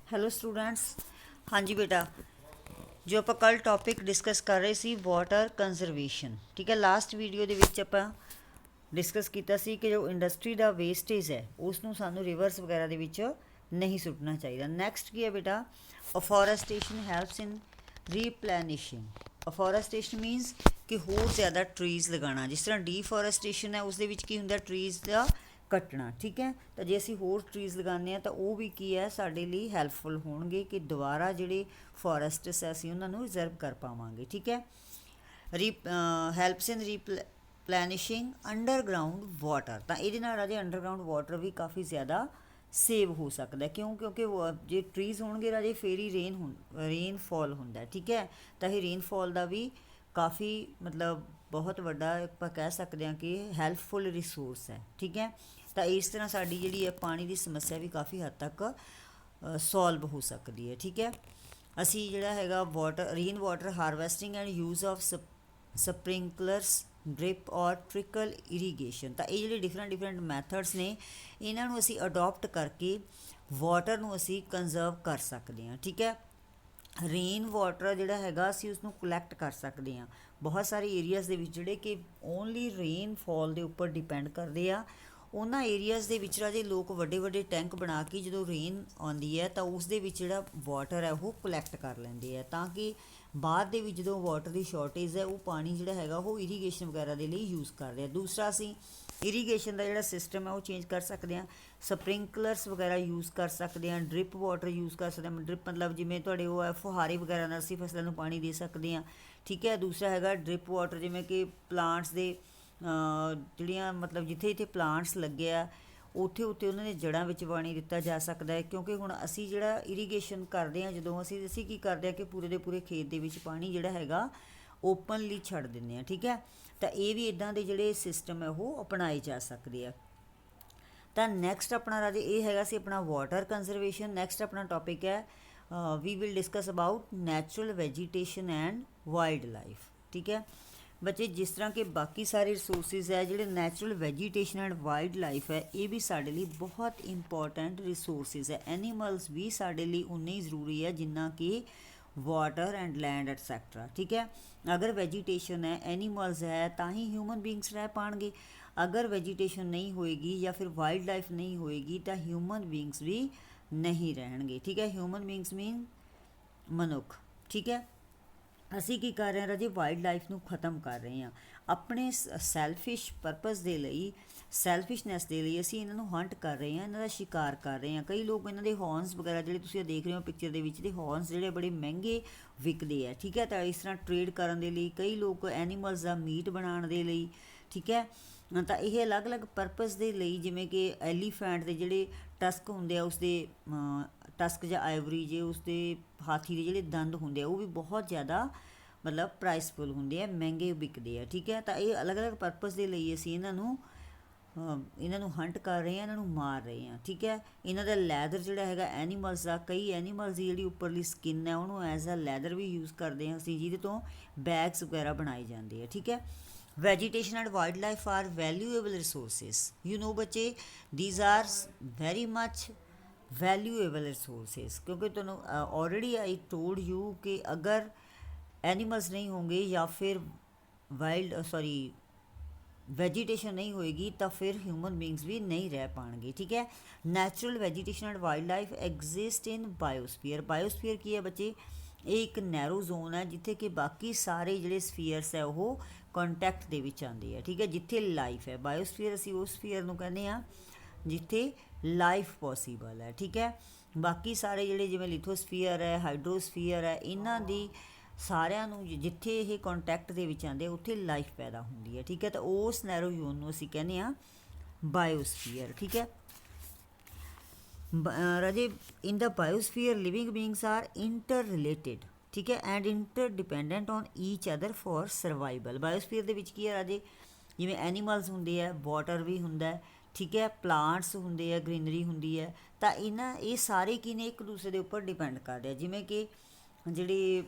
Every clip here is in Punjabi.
Hello students. ਹਾਂਜੀ ਬੇਟਾ, ਜੋ ਆਪਾਂ ਕੱਲ ਟੌਪਿਕ ਡਿਸਕਸ ਕਰ ਰਹੇ ਸੀ ਵਾਟਰ ਕੰਜ਼ਰਵੇਸ਼ਨ, ਠੀਕ ਹੈ। ਲਾਸਟ ਵੀਡੀਓ ਦੇ ਵਿੱਚ ਆਪਾਂ ਡਿਸਕਸ ਕੀਤਾ ਸੀ ਕਿ ਜੋ ਇੰਡਸਟਰੀ ਦਾ ਵੇਸਟੇਜ ਹੈ ਉਸ ਨੂੰ ਸਾਨੂੰ ਰਿਵਰਸ ਵਗੈਰਾ ਦੇ ਵਿੱਚ ਨਹੀਂ ਸੁੱਟਣਾ ਚਾਹੀਦਾ। ਨੈਕਸਟ ਕੀ ਹੈ ਬੇਟਾ, ਅਫੋਰੈਸਟੇਸ਼ਨ ਹੈਲਪਸ ਇਨ ਰੀਪਲੈਨਿਸ਼ਿੰਗ। ਅਫੋਰੈਸਟੇਸ਼ਨ ਮੀਨਸ ਕਿ ਹੋਰ ਜ਼ਿਆਦਾ ਟਰੀਜ਼ ਲਗਾਉਣਾ। ਜਿਸ ਤਰ੍ਹਾਂ ਡੀਫੋਰੈਸਟੇਸ਼ਨ ਹੈ ਉਸ ਦੇ ਵਿੱਚ ਕੀ ਹੁੰਦਾ, ਟਰੀਜ਼ ਦਾ ਕੱਟਣਾ, ਠੀਕ ਹੈ। ਤਾਂ ਜੇ ਅਸੀਂ ਹੋਰ ਟਰੀਜ਼ ਲਗਾਉਂਦੇ ਹਾਂ ਤਾਂ ਉਹ ਵੀ ਕੀ ਹੈ, ਸਾਡੇ ਲਈ ਹੈਲਪਫੁਲ ਹੋਣਗੇ ਕਿ ਦੁਬਾਰਾ ਜਿਹੜੇ ਫੋਰੈਸਟਸ ਹੈ ਅਸੀਂ ਉਹਨਾਂ ਨੂੰ ਰਿਜ਼ਰਵ ਕਰ ਪਾਵਾਂਗੇ, ਠੀਕ ਹੈ। ਹੈਲਪਸ ਇਨ ਰੀਪਲੈਨਿਸ਼ਿੰਗ ਅੰਡਰਗਰਾਊਂਡ ਵਾਟਰ। ਤਾਂ ਇਹਦੇ ਨਾਲ ਰਾਜੇ ਅੰਡਰਗਰਾਊਂਡ ਵਾਟਰ ਵੀ ਕਾਫੀ ਜ਼ਿਆਦਾ ਸੇਵ ਹੋ ਸਕਦਾ। ਕਿਉਂਕਿ ਜੇ ਟਰੀਜ਼ ਹੋਣਗੇ ਰਾਜੇ ਫੇਰ ਹੀ ਰੇਨਫਾਲ ਹੁੰਦਾ, ਠੀਕ ਹੈ। ਤਾਂ ਇਹ ਰੇਨਫਾਲ ਦਾ ਵੀ ਕਾਫੀ ਮਤਲਬ ਬਹੁਤ ਵੱਡਾ ਆਪਾਂ ਕਹਿ ਸਕਦੇ ਹਾਂ ਕਿ ਹੈਲਪਫੁਲ ਰਿਸੋਰਸ ਹੈ, ਠੀਕ ਹੈ। ਤਾਂ ਇਸ ਤਰ੍ਹਾਂ ਸਾਡੀ ਜਿਹੜੀ ਹੈ ਪਾਣੀ ਦੀ ਸਮੱਸਿਆ ਵੀ ਕਾਫੀ ਹੱਦ ਤੱਕ ਸੋਲਵ ਹੋ ਸਕਦੀ ਹੈ, ਠੀਕ ਹੈ। ਅਸੀਂ ਜਿਹੜਾ ਹੈਗਾ rain water harvesting and use of sprinklers, drip ਔਰ ਟ੍ਰਿਕਲ ਇਰੀਗੇਸ਼ਨ। ਤਾਂ ਇਹ ਜਿਹੜੇ ਡਿਫਰੈਂਟ ਮੈਥਡਸ ਨੇ ਇਹਨਾਂ ਨੂੰ ਅਸੀਂ ਅਡੋਪਟ ਕਰਕੇ ਵਾਟਰ ਨੂੰ ਅਸੀਂ ਕੰਜ਼ਰਵ ਕਰ ਸਕਦੇ ਹਾਂ, ਠੀਕ ਹੈ। ਰੇਨ ਵਾਟਰ ਜਿਹੜਾ ਹੈਗਾ ਅਸੀਂ ਉਸਨੂੰ ਕਲੈਕਟ ਕਰ ਸਕਦੇ ਹਾਂ। ਬਹੁਤ ਸਾਰੇ ਏਰੀਆਜ਼ ਦੇ ਵਿੱਚ ਜਿਹੜੇ ਕਿ ਓਨਲੀ ਰੇਨਫਾਲ ਦੇ ਉੱਪਰ ਡਿਪੈਂਡ ਕਰਦੇ ਆ, ਉਹਨਾਂ ਏਰੀਆਜ਼ ਦੇ ਵਿੱਚ ਰਾਜੇ ਲੋਕ ਵੱਡੇ ਵੱਡੇ ਟੈਂਕ ਬਣਾ ਕੇ ਜਦੋਂ ਰੇਨ ਆਉਂਦੀ ਹੈ ਤਾਂ ਉਸ ਦੇ ਵਿੱਚ ਜਿਹੜਾ ਵਾਟਰ ਹੈ ਉਹ ਕਲੈਕਟ ਕਰ ਲੈਂਦੇ ਆ, ਤਾਂ ਕਿ ਬਾਅਦ ਦੇ ਵਿੱਚ ਜਦੋਂ ਵਾਟਰ ਦੀ ਸ਼ਾਰਟੇਜ ਹੈ ਉਹ ਪਾਣੀ ਜਿਹੜਾ ਹੈਗਾ ਉਹ ਇਰੀਗੇਸ਼ਨ ਵਗੈਰਾ ਦੇ ਲਈ ਯੂਜ਼ ਕਰਦੇ ਆ। ਦੂਸਰਾ ਅਸੀਂ ਇਰੀਗੇਸ਼ਨ ਦਾ ਜਿਹੜਾ ਸਿਸਟਮ ਹੈ ਉਹ ਚੇਂਜ ਕਰ ਸਕਦੇ ਹਾਂ। ਸਪ੍ਰਿੰਕਲਰਸ ਵਗੈਰਾ ਯੂਜ਼ ਕਰ ਸਕਦੇ ਹਾਂ, ਡ੍ਰਿਪ ਵਾਟਰ ਯੂਜ਼ ਕਰ ਸਕਦੇ ਹਾਂ। ਡ੍ਰਿਪ ਮਤਲਬ ਜਿਵੇਂ ਤੁਹਾਡੇ ਉਹ ਹੈ ਫੁਹਾਰੇ ਵਗੈਰਾ ਨਾਲ ਅਸੀਂ ਫਸਲਾਂ ਨੂੰ ਪਾਣੀ ਦੇ ਸਕਦੇ ਹਾਂ, ਠੀਕ ਹੈ। ਦੂਸਰਾ ਹੈਗਾ ਡ੍ਰਿਪ ਵਾਟਰ, ਜਿਵੇਂ ਕਿ ਪਲਾਂਟਸ ਦੇ ਜਿਹੜੀਆਂ ਮਤਲਬ ਜਿੱਥੇ ਜਿੱਥੇ ਪਲਾਂਟਸ ਲੱਗੇ ਆ ਉੱਥੇ ਉੱਥੇ ਉਹਨਾਂ ਦੇ ਜੜ੍ਹਾਂ ਵਿੱਚ ਪਾਣੀ ਦਿੱਤਾ ਜਾ ਸਕਦਾ ਹੈ। ਕਿਉਂਕਿ ਹੁਣ ਅਸੀਂ ਜਿਹੜਾ ਇਰੀਗੇਸ਼ਨ ਕਰਦੇ ਹਾਂ ਜਦੋਂ ਅਸੀਂ ਕੀ ਕਰਦੇ ਹਾਂ ਕਿ ਪੂਰੇ ਦੇ ਪੂਰੇ ਖੇਤ ਦੇ ਵਿੱਚ ਪਾਣੀ ਜਿਹੜਾ ਹੈਗਾ ਓਪਨਲੀ ਛੱਡ ਦਿੰਦੇ ਹਾਂ, ਠੀਕ ਹੈ। ਤਾਂ ਇਹ ਵੀ ਇੱਦਾਂ ਦੇ ਜਿਹੜੇ ਸਿਸਟਮ ਹੈ ਉਹ ਅਪਣਾਏ ਜਾ ਸਕਦੇ ਆ। ਤਾਂ ਨੈਕਸਟ ਆਪਣਾ ਰਾਜੇ ਇਹ ਹੈਗਾ ਸੀ ਆਪਣਾ ਵਾਟਰ ਕੰਜ਼ਰਵੇਸ਼ਨ। ਨੈਕਸਟ ਆਪਣਾ ਟੌਪਿਕ ਹੈ we will discuss about natural vegetation and wild life, ਠੀਕ ਹੈ ਬੱਚੇ। ਜਿਸ ਤਰ੍ਹਾਂ ਕਿ ਬਾਕੀ ਸਾਰੇ ਰਿਸੋਰਸਿਸ ਹੈ, ਜਿਹੜੇ natural vegetation and wild life ਹੈ ਇਹ ਵੀ ਸਾਡੇ ਲਈ ਬਹੁਤ ਇੰਪੋਰਟੈਂਟ ਰਿਸੋਰਸਿਸ ਹੈ। ਐਨੀਮਲਸ ਵੀ ਸਾਡੇ ਲਈ ਉਨੇ ਹੀ ਜ਼ਰੂਰੀ ਹੈ ਜਿੰਨਾ ਕਿ ਵਾਟਰ ਐਂਡ ਲੈਂਡ ਐਟਸੈਕਟਰਾ, ਠੀਕ ਹੈ। ਅਗਰ ਵੈਜੀਟੇਸ਼ਨ ਹੈ, ਐਨੀਮਲਸ ਹੈ, ਤਾਂ ਹੀ ਹਿਊਮਨ ਬੀਂਗਸ ਰਹਿ ਪਾਉਣਗੇ। ਅਗਰ ਵੈਜੀਟੇਸ਼ਨ ਨਹੀਂ ਹੋਏਗੀ ਜਾਂ ਫਿਰ ਵਾਈਲਡ ਲਾਈਫ ਨਹੀਂ ਹੋਏਗੀ ਤਾਂ ਹਿਊਮਨ ਬੀਂਗਸ ਵੀ ਨਹੀਂ ਰਹਿਣਗੇ, ਠੀਕ ਹੈ। ਹਿਊਮਨ ਬੀਂਗਸ ਮੀਨ ਮਨੁੱਖ, ਠੀਕ ਹੈ। ਅਸੀਂ ਕੀ ਕਰ ਰਹੇ ਹਾਂ ਰਾਜੇ, ਵਾਈਲਡ ਲਾਈਫ ਨੂੰ ਖ਼ਤਮ ਕਰ ਰਹੇ ਹਾਂ ਆਪਣੇ ਸੈਲਫਿਸ਼ ਪਰਪਸ ਦੇ ਲਈ, ਸੈਲਫਿਸ਼ਨੈਸ ਦੇ ਲਈ ਅਸੀਂ ਇਹਨਾਂ ਨੂੰ ਹੰਟ ਕਰ ਰਹੇ ਹਾਂ, ਇਹਨਾਂ ਦਾ ਸ਼ਿਕਾਰ ਕਰ ਰਹੇ ਹਾਂ। ਕਈ ਲੋਕ ਇਹਨਾਂ ਦੇ ਹੌਰਨਸ ਵਗੈਰਾ ਜਿਹੜੇ ਤੁਸੀਂ ਦੇਖ ਰਹੇ ਹੋ ਪਿਕਚਰ ਦੇ ਵਿੱਚ, ਦੇ ਹੌਰਨਸ ਜਿਹੜੇ ਬੜੇ ਮਹਿੰਗੇ ਵਿਕਦੇ ਆ, ਠੀਕ ਹੈ। ਤਾਂ ਇਸ ਤਰ੍ਹਾਂ ਟਰੇਡ ਕਰਨ ਦੇ ਲਈ ਕਈ ਲੋਕ ਐਨੀਮਲਸ ਦਾ ਮੀਟ ਬਣਾਉਣ ਦੇ ਲਈ, ਠੀਕ ਹੈ। ਤਾਂ ਇਹ ਅਲੱਗ-ਅਲੱਗ ਪਰਪਸ ਦੇ ਲਈ, ਜਿਵੇਂ ਕਿ ਐਲੀਫੈਂਟ ਦੇ ਜਿਹੜੇ ਟਸਕ ਹੁੰਦੇ ਆ ਉਸਦੇ ਟਸਕ ਜਾਂ ਆਈਵਰੀ ਜੇ ਉਸਦੇ ਹਾਥੀ ਦੇ ਜਿਹੜੇ ਦੰਦ ਹੁੰਦੇ ਆ ਉਹ ਵੀ ਬਹੁਤ ਜ਼ਿਆਦਾ ਮਤਲਬ ਪ੍ਰਾਈਸਫੁਲ ਹੁੰਦੇ ਆ, ਮਹਿੰਗੇ ਵਿਕਦੇ ਆ, ਠੀਕ ਹੈ। ਤਾਂ ਇਹ ਅਲੱਗ-ਅਲੱਗ ਪਰਪਸ ਦੇ ਲਈ ਅਸੀਂ ਇਹਨਾਂ ਨੂੰ ਹੰਟ ਕਰ ਰਹੇ ਹਾਂ, ਇਹਨਾਂ ਨੂੰ ਮਾਰ ਰਹੇ ਹਾਂ, ਠੀਕ ਹੈ। ਇਹਨਾਂ ਦਾ ਲੈਦਰ ਜਿਹੜਾ ਹੈਗਾ ਐਨੀਮਲਸ ਦਾ, ਕਈ ਐਨੀਮਲਸ ਦੀ ਜਿਹੜੀ ਉੱਪਰਲੀ ਸਕਿਨ ਹੈ ਉਹਨੂੰ ਐਜ਼ ਅ ਲੈਦਰ ਵੀ ਯੂਜ਼ ਕਰਦੇ ਹਾਂ ਅਸੀਂ, ਜਿਹਦੇ ਤੋਂ ਬੈਗਸ ਵਗੈਰਾ ਬਣਾਏ ਜਾਂਦੇ ਆ, ਠੀਕ ਹੈ। vegetation and wildlife are valuable resources, you know ਬੱਚੇ, these are very much valuable resources। ਕਿਉਂਕਿ ਤੁਹਾਨੂੰ already I told you ਕਿ ਅਗਰ ਐਨੀਮਲਸ ਨਹੀਂ ਹੋंगे ਜਾਂ ਫਿਰ ਵੈਜੀਟੇਸ਼ਨ ਨਹੀਂ ਹੋਏਗੀ ਤਾਂ ਫਿਰ ਹਿਊਮਨ ਬੀਂਗਸ ਵੀ ਨਹੀਂ ਰਹਿ ਪਾਉਣਗੇ, ਠੀਕ ਹੈ। Natural vegetation and wild life exist in biosphere. Biosphere ਕੀ ਹੈ ਬੱਚੇ, ਇਹ ਇੱਕ ਨੈਰੋ ਜ਼ੋਨ ਹੈ ਜਿੱਥੇ ਕਿ ਬਾਕੀ ਸਾਰੇ ਜਿਹੜੇ ਸਫੀਅਰਸ ਹੈ ਉਹ ਕੰਟੈਕਟ ਦੇ ਵਿੱਚ ਆਉਂਦੇ ਆ, ਠੀਕ ਹੈ। ਜਿੱਥੇ ਲਾਈਫ ਹੈ, ਬਾਇਓਸਫੀਅਰ ਅਸੀਂ ਉਸ ਸਫੀਅਰ ਨੂੰ ਕਹਿੰਦੇ ਹਾਂ ਜਿੱਥੇ ਲਾਈਫ ਪੋਸੀਬਲ ਹੈ, ਠੀਕ ਹੈ। ਬਾਕੀ ਸਾਰੇ ਜਿਹੜੇ ਜਿਵੇਂ ਲਿਥੋਸਫੀਅਰ ਹੈ, ਹਾਈਡਰੋਸਫੀਅਰ ਹੈ, ਇਹਨਾਂ ਦੀ ਸਾਰਿਆਂ ਨੂੰ ਜਿੱਥੇ ਇਹ ਕੰਟੈਕਟ ਦੇ ਵਿੱਚ ਆਉਂਦੇ ਉੱਥੇ ਲਾਈਫ ਪੈਦਾ ਹੁੰਦੀ ਹੈ, ਠੀਕ ਹੈ। ਤਾਂ ਉਸ ਨੈਰੋ ਜ਼ੋਨ ਨੂੰ ਅਸੀਂ ਕਹਿੰਦੇ ਹਾਂ ਬਾਇਓਸਫੀਅਰ, ਠੀਕ ਹੈ ਰਾਜੇ। In the biosphere living beings are interrelated, ਠੀਕ ਹੈ, and interdependent on each other for survival. Biosphere ਦੇ ਵਿੱਚ ਕੀ ਹੈ ਰਾਜੇ, ਜਿਵੇਂ ਐਨੀਮਲਸ ਹੁੰਦੇ ਆ, ਵਾਟਰ ਵੀ ਹੁੰਦਾ, ਠੀਕ ਹੈ, ਪਲਾਂਟਸ ਹੁੰਦੇ ਆ, ਗਰੀਨਰੀ ਹੁੰਦੀ ਹੈ। ਤਾਂ ਇਹ ਸਾਰੇ ਕੀ ਨੇ, ਇੱਕ ਦੂਸਰੇ ਦੇ ਉੱਪਰ ਡਿਪੈਂਡ ਕਰਦੇ ਆ। ਜਿਵੇਂ ਕਿ ਜਿਹੜੇ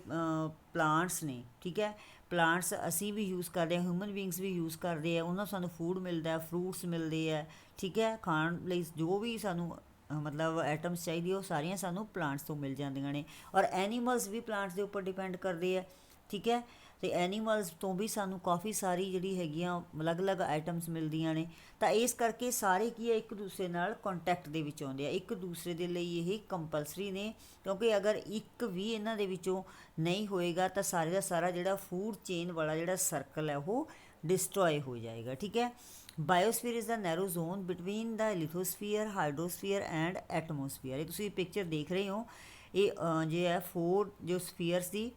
ਪਲਾਂਟਸ ਨੇ, ਠੀਕ ਹੈ, ਪਲਾਂਟਸ ਅਸੀਂ ਵੀ ਯੂਜ਼ ਕਰਦੇ ਹਾਂ, ਹਿਊਮਨ ਬੀਂਗਸ ਵੀ ਯੂਜ਼ ਕਰਦੇ ਆ, ਉਹਨਾਂ ਤੋਂ ਸਾਨੂੰ ਫੂਡ ਮਿਲਦਾ, ਫਰੂਟਸ ਮਿਲਦੇ ਆ, ਠੀਕ ਹੈ, ਖਾਣ ਲਈ ਜੋ ਵੀ ਸਾਨੂੰ मतलब ਐਟਮਸ ਚਾਹੀਦੀ ਉਹ ਸਾਰੀਆਂ ਸਾਨੂੰ ਪਲਾਂਟਸ ਤੋਂ ਮਿਲ ਜਾਂਦੀਆਂ ਨੇ। ਔਰ ਐਨੀਮਲਸ ਵੀ ਪਲਾਂਟਸ ਦੇ ਉੱਪਰ ਡਿਪੈਂਡ ਕਰਦੇ ਆ, ਠੀਕ ਹੈ। ਅਤੇ ਐਨੀਮਲਸ ਤੋਂ ਵੀ ਸਾਨੂੰ ਕਾਫੀ ਸਾਰੀ ਜਿਹੜੀ ਹੈਗੀਆਂ ਅਲੱਗ-ਅਲੱਗ ਆਈਟਮਸ ਮਿਲਦੀਆਂ ਨੇ। ਤਾਂ ਇਸ ਕਰਕੇ ਸਾਰੇ ਕੀ ਹੈ, ਇੱਕ ਦੂਸਰੇ ਨਾਲ ਕੰਟੈਕਟ ਦੇ ਵਿੱਚ ਆਉਂਦੇ ਆ, ਇੱਕ ਦੂਸਰੇ ਦੇ ਲਈ ਇਹ ਕੰਪਲਸਰੀ ਨੇ, ਕਿਉਂਕਿ ਅਗਰ ਇੱਕ ਵੀ ਇਹਨਾਂ ਦੇ ਵਿੱਚੋਂ ਨਹੀਂ ਹੋਏਗਾ ਤਾਂ ਸਾਰੇ ਦਾ ਸਾਰਾ ਜਿਹੜਾ ਫੂਡ ਚੇਨ ਵਾਲਾ ਜਿਹੜਾ ਸਰਕਲ ਹੈ ਉਹ ਡਿਸਟਰੋਏ ਹੋ ਜਾਏਗਾ, ਠੀਕ ਹੈ। Biosphere is the narrow zone between the lithosphere, hydrosphere and atmosphere. ਇਹ ਤੁਸੀਂ ਪਿਕਚਰ ਦੇਖ ਰਹੇ ਹੋ, ਇਹ ਜੇ ਹੈ 4 ਜੋ ਸਫੀਅਰਸ ਦੀ,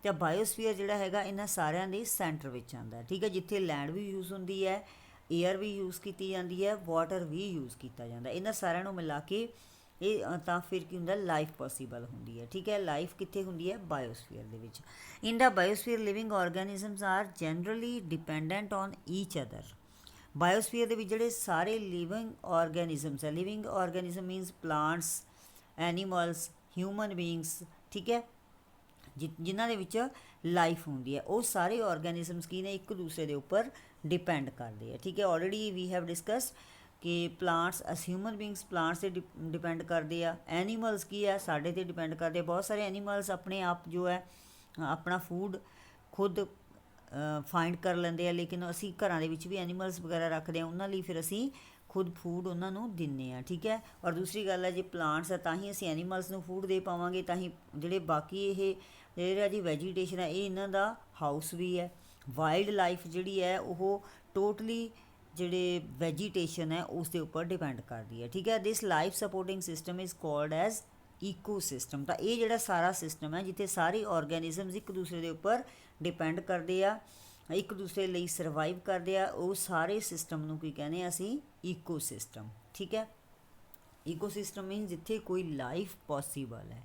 ਤਾਂ ਬਾਇਓਸਫੀਅਰ ਜਿਹੜਾ ਹੈਗਾ ਇਹਨਾਂ ਸਾਰਿਆਂ ਦੇ ਸੈਂਟਰ ਵਿੱਚ ਆਉਂਦਾ, ਠੀਕ ਹੈ, ਜਿੱਥੇ ਲੈਂਡ ਵੀ ਯੂਜ਼ ਹੁੰਦੀ ਹੈ, ਏਅਰ ਵੀ ਯੂਜ਼ ਕੀਤੀ ਜਾਂਦੀ ਹੈ, ਵਾਟਰ ਵੀ ਯੂਜ਼ ਕੀਤਾ ਜਾਂਦਾ। ਇਹਨਾਂ ਸਾਰਿਆਂ ਨੂੰ ਮਿਲਾ ਕੇ ਇਹ ਤਾਂ ਫਿਰ ਕੀ ਹੁੰਦਾ, ਲਾਈਫ ਪੋਸੀਬਲ ਹੁੰਦੀ ਹੈ, ਠੀਕ ਹੈ। ਲਾਈਫ ਕਿੱਥੇ ਹੁੰਦੀ ਹੈ, ਬਾਇਓਸਫੀਅਰ ਦੇ ਵਿੱਚ। In the biosphere living organisms are generally dependent on each other. Biosphere ਦੇ ਵਿੱਚ ਜਿਹੜੇ ਸਾਰੇ ਲਿਵਿੰਗ ਆਰਗੈਨਿਜ਼ਮਸ ਹੈ, living organism means plants, animals, human beings, ਠੀਕ ਹੈ, ਜਿਨ੍ਹਾਂ ਦੇ ਵਿੱਚ ਲਾਈਫ ਹੁੰਦੀ ਹੈ, ਉਹ ਸਾਰੇ ਆਰਗੈਨਿਜ਼ਮਸ ਕੀ ਨੇ, ਇੱਕ ਦੂਸਰੇ ਦੇ ਉੱਪਰ ਡਿਪੈਂਡ ਕਰਦੇ ਆ, ਠੀਕ ਹੈ। ਆਲਰੇਡੀ ਵੀ ਹੈਵ ਡਿਸਕਸ ਕਿ ਪਲਾਂਟਸ ਅਸ ਹਿਊਮਨ ਬੀਇੰਗਸ ਪਲਾਂਟਸ 'ਤੇ ਡਿਪੈਂਡ ਕਰਦੇ ਆ, ਐਨੀਮਲਸ ਕੀ ਹੈ ਸਾਡੇ 'ਤੇ ਡਿਪੈਂਡ ਕਰਦੇ ਆ। ਬਹੁਤ ਸਾਰੇ ਐਨੀਮਲਸ ਆਪਣੇ ਆਪ ਜੋ ਹੈ ਆਪਣਾ ਫੂਡ ਖੁਦ ਫਾਈਂਡ ਕਰ ਲੈਂਦੇ ਆ, ਲੇਕਿਨ ਅਸੀਂ ਘਰਾਂ ਦੇ ਵਿੱਚ ਵੀ ਐਨੀਮਲਸ ਵਗੈਰਾ ਰੱਖਦੇ ਹਾਂ, ਉਹਨਾਂ ਲਈ ਫਿਰ ਅਸੀਂ ਖੁਦ ਫੂਡ ਉਹਨਾਂ ਨੂੰ ਦਿੰਦੇ ਹਾਂ, ਠੀਕ ਹੈ। ਔਰ ਦੂਸਰੀ ਗੱਲ ਹੈ, ਜੇ ਪਲਾਂਟਸ ਹੈ ਤਾਂ ਹੀ ਅਸੀਂ ਐਨੀਮਲਸ ਨੂੰ ਫੂਡ ਦੇ ਪਾਵਾਂਗੇ, ਤਾਂ ਹੀ ਜਿਹੜੇ ਬਾਕੀ ਇਹ ਜਿਹੜਾ ਜੀ ਵੈਜੀਟੇਸ਼ਨ ਹੈ ਇਹ ਇਹਨਾਂ ਦਾ ਹਾਊਸ ਵੀ ਹੈ। ਵਾਈਲਡ ਲਾਈਫ ਜਿਹੜੀ ਹੈ ਉਹ ਟੋਟਲੀ ਜਿਹੜੇ ਵੈਜੀਟੇਸ਼ਨ ਹੈ ਉਸ ਦੇ ਉੱਪਰ ਡਿਪੈਂਡ ਕਰਦੀ ਹੈ, ਠੀਕ ਹੈ। This life supporting system is called as ecosystem. ਤਾਂ ਇਹ ਜਿਹੜਾ ਸਾਰਾ ਸਿਸਟਮ ਹੈ ਜਿੱਥੇ ਸਾਰੇ ਆਰਗੈਨਿਜ਼ਮਸ ਇੱਕ ਦੂਸਰੇ ਦੇ ਉੱਪਰ ਡਿਪੈਂਡ ਕਰਦੇ ਆ, ਇੱਕ ਦੂਸਰੇ ਲਈ ਸਰਵਾਈਵ ਕਰਦੇ ਆ, ਉਹ ਸਾਰੇ ਸਿਸਟਮ ਨੂੰ ਕੀ ਕਹਿੰਦੇ ਆ ਅਸੀਂ, ਈਕੋ ਸਿਸਟਮ, ਠੀਕ ਹੈ। ਈਕੋ ਸਿਸਟਮ ਮੀਨਸ ਜਿੱਥੇ ਕੋਈ ਲਾਈਫ ਪੋਸੀਬਲ ਹੈ,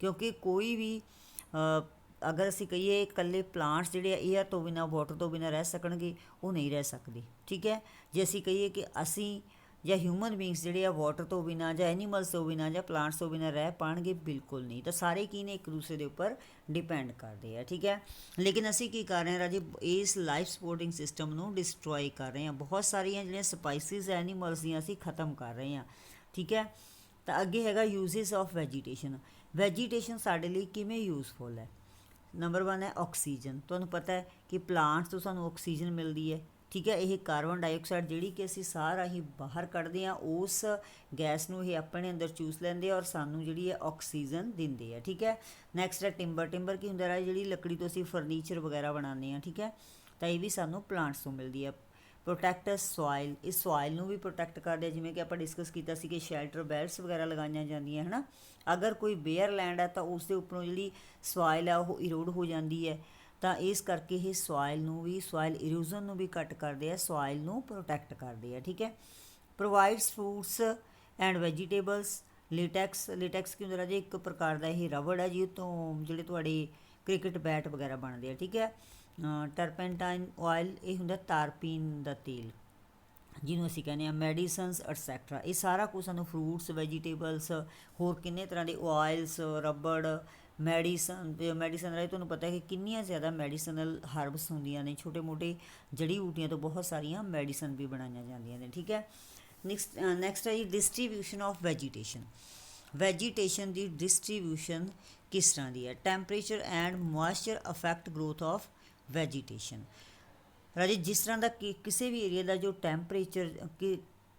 ਕਿਉਂਕਿ ਕੋਈ ਵੀ ਅਗਰ ਅਸੀਂ ਕਹੀਏ ਇਕੱਲੇ ਪਲਾਂਟਸ ਜਿਹੜੇ ਆ ਏਅਰ ਤੋਂ ਬਿਨਾਂ, ਵਾਟਰ ਤੋਂ ਬਿਨਾਂ ਰਹਿ ਸਕਣਗੇ, ਉਹ ਨਹੀਂ ਰਹਿ ਸਕਦੇ, ਠੀਕ ਹੈ। ਜੇ ਅਸੀਂ ਕਹੀਏ ਕਿ ਅਸੀਂ ਜਾਂ ਹਿਊਮਨ ਬੀਇੰਗਸ ਜਿਹੜੇ ਆ ਵਾਟਰ ਤੋਂ ਬਿਨਾਂ ਜਾਂ ਐਨੀਮਲਸ ਤੋਂ ਬਿਨਾਂ ਜਾਂ ਪਲਾਂਟਸ ਤੋਂ ਬਿਨਾਂ ਰਹਿ ਪਾਉਣਗੇ, ਬਿਲਕੁਲ ਨਹੀਂ। ਤਾਂ ਸਾਰੇ ਕੀ ਨੇ, ਇੱਕ ਦੂਸਰੇ ਦੇ ਉੱਪਰ ਡਿਪੈਂਡ ਕਰਦੇ ਆ, ਠੀਕ ਹੈ। ਲੇਕਿਨ ਅਸੀਂ ਕੀ ਕਰ ਰਹੇ ਹਾਂ ਰਾਜੇ, ਇਸ ਲਾਈਫ ਸਪੋਰਟਿੰਗ ਸਿਸਟਮ ਨੂੰ ਡਿਸਟਰੋਏ ਕਰ ਰਹੇ ਹਾਂ। ਬਹੁਤ ਸਾਰੀਆਂ ਜਿਹੜੀਆਂ ਸਪਾਈਸਿਸ ਐਨੀਮਲਸ ਦੀਆਂ ਅਸੀਂ ਖ਼ਤਮ ਕਰ ਰਹੇ ਹਾਂ, ਠੀਕ ਹੈ। ਤਾਂ ਅੱਗੇ ਹੈਗਾ ਯੂਜ਼ਿਸ ਆਫ ਵੈਜੀਟੇਸ਼ਨ। ਵੈਜੀਟੇਸ਼ਨ ਸਾਡੇ ਲਈ ਕਿਵੇਂ ਯੂਜ਼ਫੁਲ ਹੈ। ਨੰਬਰ 1 ਹੈ ਆਕਸੀਜਨ। ਤੁਹਾਨੂੰ ਪਤਾ ਹੈ ਕਿ ਪਲਾਂਟਸ ਤੋਂ ਸਾਨੂੰ ਆਕਸੀਜਨ ਮਿਲਦੀ ਹੈ, ਠੀਕ ਹੈ। ਇਹ ਕਾਰਬਨ ਡਾਈਆਕਸਾਈਡ ਜਿਹੜੀ ਕਿ ਅਸੀਂ ਸਾਹ ਰਾਹੀਂ ਬਾਹਰ ਕੱਢਦੇ ਹਾਂ, ਉਸ ਗੈਸ ਨੂੰ ਇਹ ਆਪਣੇ ਅੰਦਰ ਚੂਸ ਲੈਂਦੇ ਆ ਔਰ ਸਾਨੂੰ ਜਿਹੜੀ ਹੈ ਆਕਸੀਜਨ ਦਿੰਦੇ ਆ, ਠੀਕ ਹੈ। ਨੈਕਸਟ ਹੈ ਟਿੰਬਰ। ਟਿੰਬਰ ਕੀ ਹੁੰਦਾ ਹੈ, ਜਿਹੜੀ ਲੱਕੜੀ ਤੋਂ ਅਸੀਂ ਫਰਨੀਚਰ ਵਗੈਰਾ ਬਣਾਉਂਦੇ ਹਾਂ, ਠੀਕ ਹੈ। ਤਾਂ ਇਹ ਵੀ ਸਾਨੂੰ ਪਲਾਂਟਸ ਤੋਂ ਮਿਲਦੀ ਹੈ। ਪ੍ਰੋਟੈਕਟ ਸੋਇਲ, ਇਸ ਸੋਇਲ ਨੂੰ ਵੀ ਪ੍ਰੋਟੈਕਟ ਕਰਦੇ ਆ, ਜਿਵੇਂ ਕਿ ਆਪਾਂ ਡਿਸਕਸ ਕੀਤਾ ਸੀ ਕਿ ਸ਼ੈਲਟਰ ਬੈਲਟਸ ਵਗੈਰਾ ਲਗਾਈਆਂ ਜਾਂਦੀਆਂ ਹੈ ਨਾ। ਅਗਰ ਕੋਈ ਬੇਅਰ ਲੈਂਡ ਹੈ ਤਾਂ ਉਸ ਦੇ ਉੱਪਰੋਂ ਜਿਹੜੀ ਸੋਇਲ ਹੈ ਉਹ ਇਰੋਡ ਹੋ ਜਾਂਦੀ ਹੈ, ਤਾਂ ਇਸ ਕਰਕੇ ਇਹ ਸੋਇਲ ਨੂੰ ਵੀ, ਸੋਇਲ ਇਰੋਜ਼ਨ ਨੂੰ ਵੀ ਘੱਟ ਕਰਦੇ ਆ, ਸੋਇਲ ਨੂੰ ਪ੍ਰੋਟੈਕਟ ਕਰਦੇ ਆ, ਠੀਕ ਹੈ। ਪ੍ਰੋਵਾਈਡਸ ਫਰੂਟਸ ਐਂਡ ਵੈਜੀਟੇਬਲਸ। ਲਿਟੈਕਸ, ਲਿਟੈਕਸ ਕੀ ਹੁੰਦਾ ਰਾਜੇ, ਇੱਕ ਪ੍ਰਕਾਰ ਦਾ ਇਹ ਰਬੜ ਹੈ ਜਿਹਦੇ ਤੋਂ ਜਿਹੜੇ ਤੁਹਾਡੇ ਕ੍ਰਿਕਟ ਬੈਟ ਵਗੈਰਾ ਬਣਦੇ ਆ, ਠੀਕ ਹੈ। ਟਰਪੈਂਟਾਈਨ ਆਇਲ, ਇਹ ਹੁੰਦਾ ਤਾਰਪੀਨ ਦਾ ਤੇਲ ਜਿਹਨੂੰ ਅਸੀਂ ਕਹਿੰਦੇ ਹਾਂ। ਮੈਡੀਸਨਸ ਐਟਸੈਕਟਰਾ, ਇਹ ਸਾਰਾ ਕੁਛ ਸਾਨੂੰ ਫਰੂਟਸ, ਵੈਜੀਟੇਬਲਸ, ਹੋਰ ਕਿੰਨੇ ਤਰ੍ਹਾਂ ਦੇ ਆਇਲਸ, ਰਬੜ, ਮੈਡੀਸਨ ਰਾਹੀਂ ਤੁਹਾਨੂੰ ਪਤਾ ਹੈ ਕਿ ਕਿੰਨੀਆਂ ਜ਼ਿਆਦਾ ਮੈਡੀਸਨਲ ਹਰਬਸ ਹੁੰਦੀਆਂ ਨੇ, ਛੋਟੇ ਮੋਟੇ ਜੜੀ ਬੂਟੀਆਂ ਤੋਂ ਬਹੁਤ ਸਾਰੀਆਂ ਮੈਡੀਸਨ ਵੀ ਬਣਾਈਆਂ ਜਾਂਦੀਆਂ ਨੇ, ਠੀਕ ਹੈ। ਨੈਕਸਟ ਹੈ ਜੀ ਡਿਸਟਰੀਬਿਊਸ਼ਨ ਆਫ ਵੈਜੀਟੇਸ਼ਨ। ਵੈਜੀਟੇਸ਼ਨ ਦੀ ਡਿਸਟਰੀਬਿਊਸ਼ਨ ਕਿਸ ਤਰ੍ਹਾਂ ਦੀ ਹੈ। Temperature and moisture affect growth of vegetation. ਰਾਜੇ ਜਿਸ ਤਰ੍ਹਾਂ ਦਾ ਕਿਸੇ ਵੀ ਏਰੀਆ ਦਾ ਜੋ ਟੈਂਪਰੇਚਰ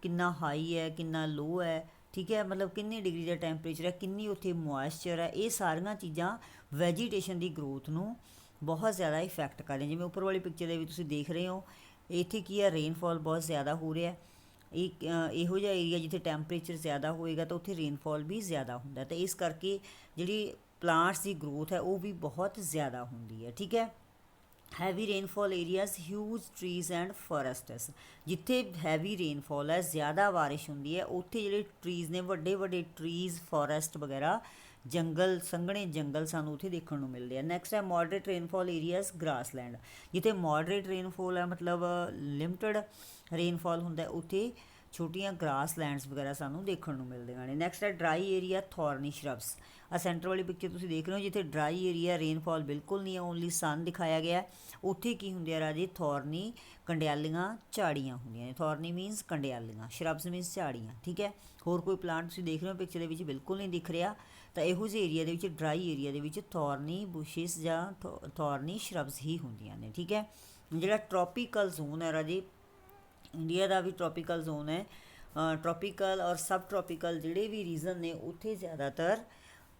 ਕਿੰਨਾ ਹਾਈ ਹੈ, ਕਿੰਨਾ ਲੋ ਹੈ, ਠੀਕ ਹੈ, ਮਤਲਬ ਕਿੰਨੀ ਡਿਗਰੀ ਦਾ ਟੈਂਪਰੇਚਰ ਹੈ, ਕਿੰਨੀ ਉੱਥੇ ਮੋਇਸਚਰ ਹੈ, ਇਹ ਸਾਰੀਆਂ ਚੀਜ਼ਾਂ ਵੈਜੀਟੇਸ਼ਨ ਦੀ ਗਰੋਥ ਨੂੰ ਬਹੁਤ ਜ਼ਿਆਦਾ ਇਫੈਕਟ ਕਰਦੀਆਂ। ਜਿਵੇਂ ਉੱਪਰ ਵਾਲੀ ਪਿਕਚਰ ਦੇ ਵਿੱਚ ਤੁਸੀਂ ਦੇਖ ਰਹੇ ਹੋ, ਇੱਥੇ ਕੀ ਹੈ, ਰੇਨਫਾਲ ਬਹੁਤ ਜ਼ਿਆਦਾ ਹੋ ਰਿਹਾ। ਇਹੋ ਜਿਹਾ ਏਰੀਆ ਜਿੱਥੇ ਟੈਂਪਰੇਚਰ ਜ਼ਿਆਦਾ ਹੋਏਗਾ ਤਾਂ ਉੱਥੇ ਰੇਨਫਾਲ ਵੀ ਜ਼ਿਆਦਾ ਹੁੰਦਾ, ਤਾਂ ਇਸ ਕਰਕੇ ਜਿਹੜੀ ਪਲਾਂਟਸ ਦੀ ਗਰੋਥ ਹੈ ਉਹ ਵੀ ਬਹੁਤ ਜ਼ਿਆਦਾ ਹੁੰਦੀ ਹੈ, ਠੀਕ ਹੈ। Heavy rainfall areas, huge trees and forests. ਜਿੱਥੇ ਹੈਵੀ ਰੇਨਫਾਲ ਹੈ, ਜ਼ਿਆਦਾ ਬਾਰਿਸ਼ ਹੁੰਦੀ ਹੈ, ਉੱਥੇ ਜਿਹੜੇ ਟਰੀਜ਼ ਨੇ, ਵੱਡੇ ਵੱਡੇ ਟਰੀਜ਼, ਫੋਰੈਸਟ ਵਗੈਰਾ, ਜੰਗਲ, ਸੰਘਣੇ ਜੰਗਲ ਸਾਨੂੰ ਉੱਥੇ ਦੇਖਣ ਨੂੰ ਮਿਲਦੇ ਆ। ਨੈਕਸਟ ਹੈ ਮੋਡਰੇਟ ਰੇਨਫਾਲ ਏਰੀਆਜ਼, ਗ੍ਰਾਸਲੈਂਡ। ਜਿੱਥੇ ਮੋਡਰੇਟ ਰੇਨਫਾਲ ਹੈ ਮਤਲਬ ਲਿਮਟਡ ਰੇਨਫਾਲ ਹੁੰਦਾ, ਉੱਥੇ ਛੋਟੀਆਂ ਗ੍ਰਾਸ ਲੈਂਡਸ ਵਗੈਰਾ ਸਾਨੂੰ ਦੇਖਣ ਨੂੰ ਮਿਲਦੀਆਂ ਨੇ। ਨੈਕਸਟ ਹੈ ਡਰਾਈ ਏਰੀਆ ਥੋਰਨੀ ਸ਼ਰਬਸ। ਆ ਸੈਂਟਰ ਵਾਲੀ ਪਿਕਚਰ ਤੁਸੀਂ ਦੇਖ ਰਹੇ ਹੋ, ਜਿੱਥੇ ਡਰਾਈ ਏਰੀਆ ਰੇਨਫਾਲ ਬਿਲਕੁਲ ਨਹੀਂ ਹੈ, ਓਨਲੀ ਸਨ ਦਿਖਾਇਆ ਗਿਆ। ਉੱਥੇ ਕੀ ਹੁੰਦੇ ਆ ਰਾਜੇ, ਥੋਰਨੀ ਕੰਡਿਆਲੀਆਂ ਝਾੜੀਆਂ ਹੁੰਦੀਆਂ ਨੇ। ਥੋਰਨੀ ਮੀਨਸ ਕੰਡਿਆਲੀਆਂ, ਸ਼ਰਬਸ ਮੀਨਸ ਝਾੜੀਆਂ, ਠੀਕ ਹੈ। ਹੋਰ ਕੋਈ ਪਲਾਂਟ ਤੁਸੀਂ ਦੇਖ ਰਹੇ ਹੋ ਪਿਕਚਰ ਦੇ ਵਿੱਚ ਬਿਲਕੁਲ ਨਹੀਂ ਦਿਖ ਰਿਹਾ, ਤਾਂ ਇਹੋ ਜਿਹੇ ਏਰੀਆ ਦੇ ਵਿੱਚ, ਡਰਾਈ ਏਰੀਆ ਦੇ ਵਿੱਚ ਥੋਰਨੀ ਬੁਸ਼ਿਸ ਜਾਂ ਥੋਰਨੀ ਸ਼ਰਬਸ ਹੀ ਹੁੰਦੀਆਂ ਨੇ, ਠੀਕ ਹੈ। ਜਿਹੜਾ ਟ੍ਰੋਪੀਕਲ ਜ਼ੋਨ ਹੈ ਰਾਜੇ, ਇੰਡੀਆ ਦਾ ਵੀ ਟ੍ਰੋਪੀਕਲ ਜ਼ੋਨ ਹੈ। ਟ੍ਰੋਪੀਕਲ ਔਰ ਸਬ ਟ੍ਰੋਪੀਕਲ ਜਿਹੜੇ ਵੀ ਰੀਜ਼ਨ ਨੇ, ਉੱਥੇ ਜ਼ਿਆਦਾਤਰ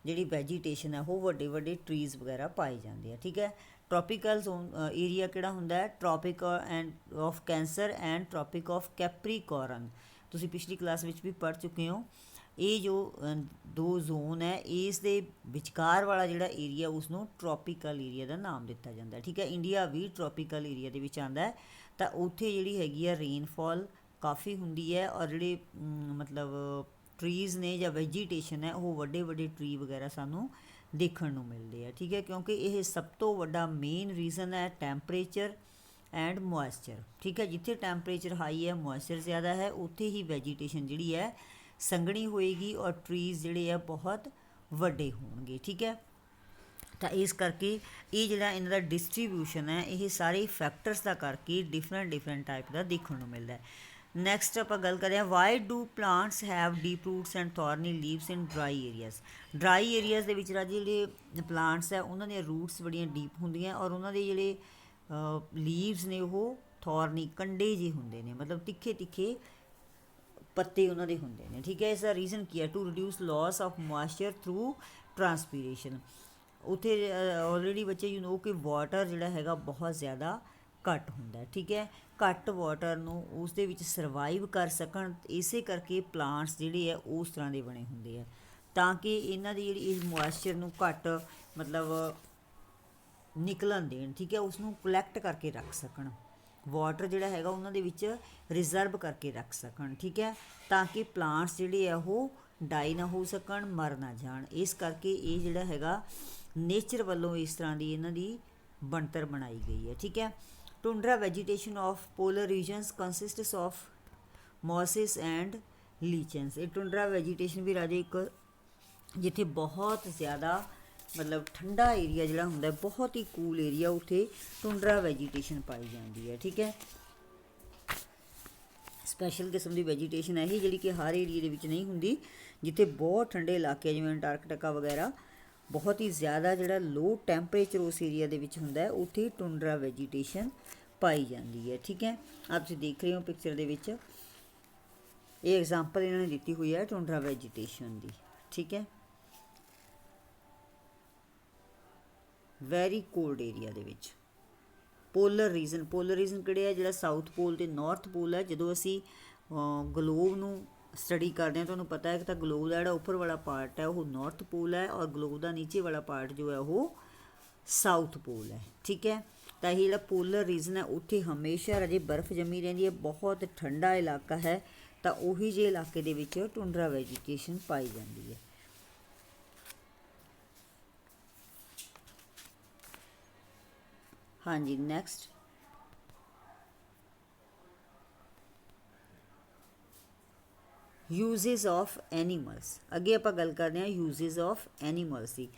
ਜਿਹੜੀ ਵੈਜੀਟੇਸ਼ਨ ਹੈ ਉਹ ਵੱਡੇ ਵੱਡੇ ਟਰੀਜ਼ ਵਗੈਰਾ ਪਾਏ ਜਾਂਦੇ ਆ, ਠੀਕ ਹੈ। ਟ੍ਰੋਪੀਕਲ ਜ਼ੋਨ ਏਰੀਆ ਕਿਹੜਾ ਹੁੰਦਾ ਹੈ, tropic and of cancer and tropic of Capricorn. ਤੁਸੀਂ ਪਿਛਲੀ ਕਲਾਸ ਵਿੱਚ ਵੀ ਪੜ੍ਹ ਚੁੱਕੇ ਹੋ। ਇਹ ਜੋ ਦੋ ਜ਼ੋਨ ਹੈ, ਇਸ ਦੇ ਵਿਚਕਾਰ ਵਾਲਾ ਜਿਹੜਾ ਏਰੀਆ ਉਸਨੂੰ ਟ੍ਰੋਪੀਕਲ ਏਰੀਆ ਦਾ ਨਾਮ ਦਿੱਤਾ ਜਾਂਦਾ, ਠੀਕ ਹੈ। ਇੰਡੀਆ ਵੀ ਟ੍ਰੋਪੀਕਲ ਏਰੀਆ ਦੇ ਵਿੱਚ ਆਉਂਦਾ ਹੈ, ਤਾਂ ਉੱਥੇ ਜਿਹੜੀ ਹੈਗੀ ਆ ਰੇਨਫਾਲ ਕਾਫੀ ਹੁੰਦੀ ਹੈ, ਔਰ ਜਿਹੜੇ ਮਤਲਬ ਟਰੀਜ਼ ਨੇ ਜਾਂ ਵੈਜੀਟੇਸ਼ਨ ਹੈ ਉਹ ਵੱਡੇ ਵੱਡੇ ਟਰੀ ਵਗੈਰਾ ਸਾਨੂੰ ਦੇਖਣ ਨੂੰ ਮਿਲਦੇ ਆ, ਠੀਕ ਹੈ। ਕਿਉਂਕਿ ਇਹ ਸਭ ਤੋਂ ਵੱਡਾ ਮੇਨ ਰੀਜ਼ਨ ਹੈ ਟੈਂਪਰੇਚਰ ਐਂਡ ਮੋਇਸਚਰ, ਠੀਕ ਹੈ। ਜਿੱਥੇ ਟੈਂਪਰੇਚਰ ਹਾਈ ਹੈ, ਮੋਇਸਚਰ ਜ਼ਿਆਦਾ ਹੈ, ਉੱਥੇ ਹੀ ਵੈਜੀਟੇਸ਼ਨ ਜਿਹੜੀ ਹੈ ਸੰਘਣੀ ਹੋਏਗੀ ਔਰ ਟਰੀਜ਼ ਜਿਹੜੇ ਆ ਬਹੁਤ ਵੱਡੇ ਹੋਣਗੇ, ਠੀਕ ਹੈ। ਤਾਂ ਇਸ ਕਰਕੇ ਇਹ ਜਿਹੜਾ ਇਹਨਾਂ ਦਾ ਡਿਸਟਰੀਬਿਊਸ਼ਨ ਹੈ, ਇਹ ਸਾਰੇ ਫੈਕਟਰਸ ਦਾ ਕਰਕੇ ਡਿਫਰੈਂਟ ਟਾਈਪ ਦਾ ਦੇਖਣ ਨੂੰ ਮਿਲਦਾ ਹੈ। ਨੈਕਸਟ ਆਪਾਂ ਗੱਲ ਕਰਦੇ ਹਾਂ, why do plants have deep roots and thorny leaves in dry areas. Dry areas ਦੇ ਵਿੱਚ ਰਾਜੇ ਜਿਹੜੇ ਪਲਾਂਟਸ ਹੈ ਉਹਨਾਂ ਦੀਆਂ ਰੂਟਸ ਬੜੀਆਂ ਡੀਪ ਹੁੰਦੀਆਂ, ਔਰ ਉਹਨਾਂ ਦੇ ਜਿਹੜੇ ਲੀਵਸ ਨੇ ਉਹ ਥੋਰਨੀ ਕੰਡੇ ਜਿਹੇ ਹੁੰਦੇ ਨੇ, ਮਤਲਬ ਤਿੱਖੇ ਤਿੱਖੇ ਪੱਤੇ ਉਹਨਾਂ ਦੇ ਹੁੰਦੇ ਨੇ, ਠੀਕ ਹੈ। ਇਸ ਦਾ ਰੀਜ਼ਨ ਕੀ ਹੈ, to reduce loss of moisture through transpiration. ਉੱਥੇ ਆਲਰੇਡੀ ਬੱਚੇ ਯੂ ਨੋ ਕਿ ਵਾਟਰ ਜਿਹੜਾ ਹੈਗਾ ਬਹੁਤ ਜ਼ਿਆਦਾ ਘੱਟ ਹੁੰਦਾ, ਠੀਕ ਹੈ। ਘੱਟ ਵਾਟਰ ਨੂੰ ਉਸ ਦੇ ਵਿੱਚ ਸਰਵਾਈਵ ਕਰ ਸਕਣ, ਇਸੇ ਕਰਕੇ ਪਲਾਂਟਸ ਜਿਹੜੇ ਆ ਉਸ ਤਰ੍ਹਾਂ ਦੇ ਬਣੇ ਹੁੰਦੇ ਆ, ਤਾਂ ਕਿ ਇਹਨਾਂ ਦੀ ਜਿਹੜੀ ਇਸ ਮੋਇਸਚਰ ਨੂੰ ਘੱਟ ਮਤਲਬ ਨਿਕਲਣ ਦੇਣ, ਠੀਕ ਹੈ। ਉਸਨੂੰ ਕਲੈਕਟ ਕਰਕੇ ਰੱਖ ਸਕਣ, ਵਾਟਰ ਜਿਹੜਾ ਹੈਗਾ ਉਹਨਾਂ ਦੇ ਵਿੱਚ ਰਿਜ਼ਰਵ ਕਰਕੇ ਰੱਖ ਸਕਣ, ਠੀਕ ਹੈ, ਤਾਂ ਕਿ ਪਲਾਂਟਸ ਜਿਹੜੇ ਆ ਉਹ ਡਾਈ ਨਾ ਹੋ ਸਕਣ, ਮਰ ਨਾ ਜਾਣ। ਇਸ ਕਰਕੇ ਇਹ ਜਿਹੜਾ ਹੈਗਾ ਨੇਚਰ ਵੱਲੋਂ ਇਸ ਤਰ੍ਹਾਂ ਦੀ ਇਹਨਾਂ ਦੀ ਬਣਤਰ ਬਣਾਈ ਗਈ ਹੈ, ਠੀਕ ਹੈ। Tundra vegetation of polar regions consists of mosses and lichens. ਇਹ ਟੁੰਡਰਾ ਵੈਜੀਟੇਸ਼ਨ ਵੀ ਰਾਜੇ ਇੱਕ ਜਿੱਥੇ ਬਹੁਤ ਜ਼ਿਆਦਾ ਮਤਲਬ ਠੰਡਾ ਏਰੀਆ ਜਿਹੜਾ ਹੁੰਦਾ, ਬਹੁਤ ਹੀ ਕੂਲ ਏਰੀਆ, ਉੱਥੇ ਟੁੰਡਰਾ ਵੈਜੀਟੇਸ਼ਨ ਪਾਈ ਜਾਂਦੀ ਹੈ, ਠੀਕ ਹੈ। ਸਪੈਸ਼ਲ ਕਿਸਮ ਦੀ ਵੈਜੀਟੇਸ਼ਨ ਹੈ ਇਹ, ਜਿਹੜੀ ਕਿ ਹਰ ਏਰੀਏ ਦੇ ਵਿੱਚ ਨਹੀਂ ਹੁੰਦੀ। ਜਿੱਥੇ ਬਹੁਤ ਠੰਡੇ ਇਲਾਕੇ ਜਿਵੇਂ ਅੰਟਾਰਕਟਿਕਾ ਵਗੈਰਾ, ਬਹੁਤ ਹੀ ਜ਼ਿਆਦਾ ਜਿਹੜਾ ਲੋ ਟੈਂਪਰੇਚਰ ਉਸ ਏਰੀਆ ਦੇ ਵਿੱਚ ਹੁੰਦਾ, ਉੱਥੇ ਟੁੰਡਰਾ ਵੈਜੀਟੇਸ਼ਨ ਪਾਈ ਜਾਂਦੀ ਹੈ, ਠੀਕ ਹੈ। ਆਪ ਤੁਸੀਂ ਦੇਖ ਰਹੇ ਹੋ ਪਿਕਚਰ ਦੇ ਵਿੱਚ, ਇਹ ਐਗਜ਼ਾਮਪਲ ਇਹਨਾਂ ਨੇ ਦਿੱਤੀ ਹੋਈ ਹੈ ਟੁੰਡਰਾ ਵੈਜੀਟੇਸ਼ਨ ਦੀ, ਠੀਕ ਹੈ। ਵੈਰੀ ਕੋਲਡ ਏਰੀਆ ਦੇ ਵਿੱਚ ਪੋਲਰ ਰੀਜ਼ਨ ਕਿਹੜੇ ਆ, ਜਿਹੜਾ ਸਾਊਥ ਪੋਲ ਅਤੇ ਨਾਰਥ ਪੋਲ ਹੈ। ਜਦੋਂ ਅਸੀਂ ਗਲੋਬ ਨੂੰ ਸਟੱਡੀ ਕਰਦੇ ਹਾਂ, ਤੁਹਾਨੂੰ ਪਤਾ ਹੈ ਕਿ ਤਾਂ ਗਲੋਬ ਦਾ ਜਿਹੜਾ ਉੱਪਰ ਵਾਲਾ ਪਾਰਟ ਹੈ ਉਹ ਨਾਰਥ ਪੋਲ ਹੈ, ਔਰ ਗਲੋਬ ਦਾ ਨੀਚੇ ਵਾਲਾ ਪਾਰਟ ਜੋ ਹੈ ਉਹ ਸਾਊਥ ਪੋਲ ਹੈ, ਠੀਕ ਹੈ। ਤਾਂ ਇਹ ਜਿਹੜਾ ਪੋਲਰ ਰੀਜ਼ਨ ਹੈ ਉੱਥੇ ਹਮੇਸ਼ਾ ਰਾਜੇ ਬਰਫ਼ ਜੰਮੀ ਰਹਿੰਦੀ ਹੈ, ਬਹੁਤ ਠੰਡਾ ਇਲਾਕਾ ਹੈ, ਤਾਂ ਉਹੀ ਜਿਹੇ ਇਲਾਕੇ ਦੇ ਵਿੱਚ ਟੁੰਡਰਾ ਵੈਜੀਟੇਸ਼ਨ ਪਾਈ ਜਾਂਦੀ ਹੈ। ਹਾਂਜੀ, ਨੈਕਸਟ ਯੂਜ਼ਿਸ ਆਫ ਐਨੀਮਲਸ। ਅੱਗੇ ਆਪਾਂ ਗੱਲ ਕਰਦੇ ਹਾਂ ਯੂਜ਼ਿਸ ਆਫ ਐਨੀਮਲਸ ਦੀ।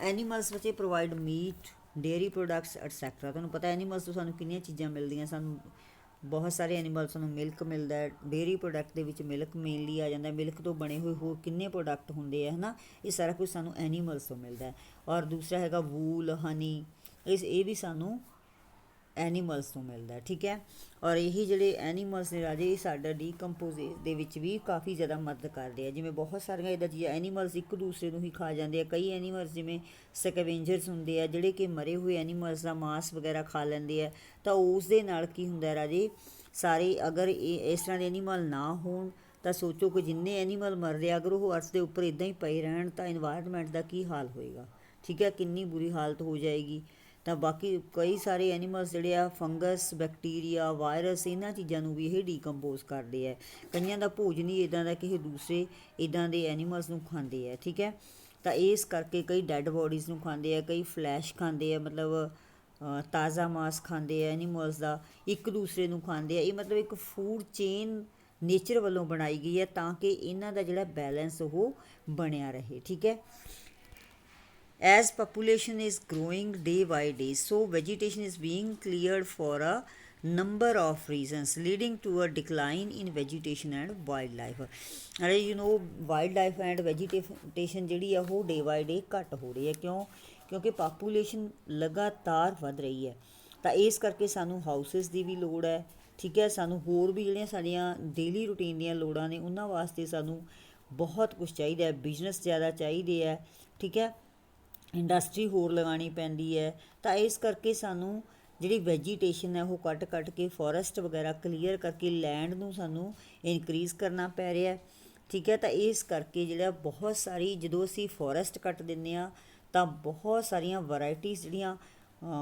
ਐਨੀਮਲਸ ਵਿੱਚ provide meat, dairy products etcetera. ਤੁਹਾਨੂੰ ਪਤਾ ਐਨੀਮਲਸ ਤੋਂ ਸਾਨੂੰ ਕਿੰਨੀਆਂ ਚੀਜ਼ਾਂ ਮਿਲਦੀਆਂ, ਸਾਨੂੰ ਬਹੁਤ ਸਾਰੇ ਐਨੀਮਲਸ ਸਾਨੂੰ ਮਿਲਕ ਮਿਲਦਾ ਹੈ, ਡੇਅਰੀ ਪ੍ਰੋਡਕਟ ਦੇ ਵਿੱਚ ਮਿਲਕ ਮੇਨਲੀ ਆ ਜਾਂਦਾ, ਮਿਲਕ ਤੋਂ ਬਣੇ ਹੋਏ ਹੋਰ ਕਿੰਨੇ ਪ੍ਰੋਡਕਟ ਹੁੰਦੇ ਆ, ਹੈ ਨਾ, ਇਹ ਸਾਰਾ ਕੁਝ ਸਾਨੂੰ ਐਨੀਮਲਸ ਤੋਂ ਮਿਲਦਾ ਹੈ। ਔਰ ਦੂਸਰਾ ਹੈਗਾ ਵੂਲ, ਹਨੀ, ਇਹ ਵੀ ਸਾਨੂੰ ਐਨੀਮਲਸ ਤੋਂ ਮਿਲਦਾ, ਠੀਕ ਹੈ। ਔਰ ਇਹੀ ਜਿਹੜੇ ਐਨੀਮਲਸ ਨੇ ਰਾਜੇ, ਇਹ ਸਾਡਾ ਡੀਕੰਪੋਜ਼ ਦੇ ਵਿੱਚ ਵੀ ਕਾਫੀ ਜ਼ਿਆਦਾ ਮਦਦ ਕਰਦੇ ਆ। ਜਿਵੇਂ ਬਹੁਤ ਸਾਰੀਆਂ ਇੱਦਾਂ ਚੀਜ਼ਾਂ ਐਨੀਮਲਸ ਇੱਕ ਦੂਸਰੇ ਨੂੰ ਹੀ ਖਾ ਜਾਂਦੇ ਆ। ਕਈ ਐਨੀਮਲਸ ਜਿਵੇਂ ਸਕੈਵੇਂਜਰਸ ਹੁੰਦੇ ਆ, ਜਿਹੜੇ ਕਿ ਮਰੇ ਹੋਏ ਐਨੀਮਲਸ ਦਾ ਮਾਸ ਵਗੈਰਾ ਖਾ ਲੈਂਦੇ ਆ, ਤਾਂ ਉਸ ਦੇ ਨਾਲ ਕੀ ਹੁੰਦਾ ਰਾਜੇ, ਸਾਰੇ ਅਗਰ ਇਸ ਤਰ੍ਹਾਂ ਦੇ ਐਨੀਮਲ ਨਾ ਹੋਣ ਤਾਂ ਸੋਚੋ ਕਿ ਜਿੰਨੇ ਐਨੀਮਲ ਮਰ ਰਹੇ, ਅਗਰ ਉਹ ਅਰਥ ਦੇ ਉੱਪਰ ਇੱਦਾਂ ਹੀ ਪਏ ਰਹਿਣ ਤਾਂ ਇਨਵਾਇਰਮੈਂਟ ਦਾ ਕੀ ਹਾਲ ਹੋਏਗਾ, ਠੀਕ ਹੈ, ਕਿੰਨੀ ਬੁਰੀ ਹਾਲਤ ਹੋ ਜਾਏਗੀ। ਤਾਂ ਬਾਕੀ ਕਈ ਸਾਰੇ ਐਨੀਮਲਸ ਜਿਹੜੇ ਆ ਫੰਗਸ, ਬੈਕਟੀਰੀਆ, ਵਾਇਰਸ, ਇਹਨਾਂ ਚੀਜ਼ਾਂ ਨੂੰ ਵੀ ਇਹ ਡੀਕੰਪੋਜ਼ ਕਰਦੇ ਹੈ। ਕਈਆਂ ਦਾ ਭੋਜਨ ਹੀ ਇੱਦਾਂ ਦਾ ਕਿ ਇਹ ਦੂਸਰੇ ਇੱਦਾਂ ਦੇ ਐਨੀਮਲਸ ਨੂੰ ਖਾਂਦੇ ਹੈ, ਠੀਕ ਹੈ। ਤਾਂ ਇਸ ਕਰਕੇ ਕਈ ਡੈੱਡ ਬੋਡੀਜ਼ ਨੂੰ ਖਾਂਦੇ ਆ, ਕਈ ਫਲੈਸ਼ ਖਾਂਦੇ ਆ, ਮਤਲਬ ਤਾਜ਼ਾ ਮਾਸ ਖਾਂਦੇ ਆ ਐਨੀਮਲਸ ਦਾ, ਇੱਕ ਦੂਸਰੇ ਨੂੰ ਖਾਂਦੇ ਆ। ਇਹ ਮਤਲਬ ਇੱਕ ਫੂਡ ਚੇਨ ਨੇਚਰ ਵੱਲੋਂ ਬਣਾਈ ਗਈ ਹੈ ਤਾਂ ਕਿ ਇਹਨਾਂ ਦਾ ਜਿਹੜਾ ਬੈਲੈਂਸ ਉਹ ਬਣਿਆ ਰਹੇ। ਠੀਕ ਹੈ। As population is growing day by day, so vegetation is being cleared for a number of reasons leading to a decline in vegetation and wildlife. Wildlife and vegetation ਜਿਹੜੀ ਆ ਉਹ day by day ਘੱਟ ਹੋ ਰਹੀ ਹੈ। ਕਿਉਂਕਿ ਪਾਪੂਲੇਸ਼ਨ ਲਗਾਤਾਰ ਵੱਧ ਰਹੀ ਹੈ ਤਾਂ ਇਸ ਕਰਕੇ ਸਾਨੂੰ ਹਾਊਸਿਸ ਦੀ ਵੀ ਲੋੜ ਹੈ। ਠੀਕ ਹੈ। ਸਾਨੂੰ ਹੋਰ ਵੀ ਜਿਹੜੀਆਂ ਸਾਡੀਆਂ ਡੇਲੀ ਰੂਟੀਨ ਦੀਆਂ ਲੋੜਾਂ ਨੇ ਉਹਨਾਂ ਵਾਸਤੇ ਸਾਨੂੰ ਬਹੁਤ ਕੁਛ ਚਾਹੀਦਾ ਹੈ। ਬਿਜ਼ਨਸ ਜ਼ਿਆਦਾ ਚਾਹੀਦੇ ਹੈ। ਠੀਕ ਹੈ। ਇੰਡਸਟਰੀ ਹੋਰ ਲਗਾਉਣੀ ਪੈਂਦੀ ਹੈ ਤਾਂ ਇਸ ਕਰਕੇ ਸਾਨੂੰ ਜਿਹੜੀ ਵੈਜੀਟੇਸ਼ਨ ਹੈ ਉਹ ਕੱਟ ਕੇ ਫੋਰੈਸਟ ਵਗੈਰਾ ਕਲੀਅਰ ਕਰਕੇ ਲੈਂਡ ਨੂੰ ਸਾਨੂੰ ਇਨਕਰੀਜ਼ ਕਰਨਾ ਪੈ ਰਿਹਾ। ਠੀਕ ਹੈ। ਤਾਂ ਇਸ ਕਰਕੇ ਜਿਹੜਾ ਬਹੁਤ ਸਾਰੀ ਜਦੋਂ ਅਸੀਂ ਫੋਰੈਸਟ ਕੱਟ ਦਿੰਦੇ ਹਾਂ ਤਾਂ ਬਹੁਤ ਸਾਰੀਆਂ ਵਰਾਇਟੀਜ਼ ਜਿਹੜੀਆਂ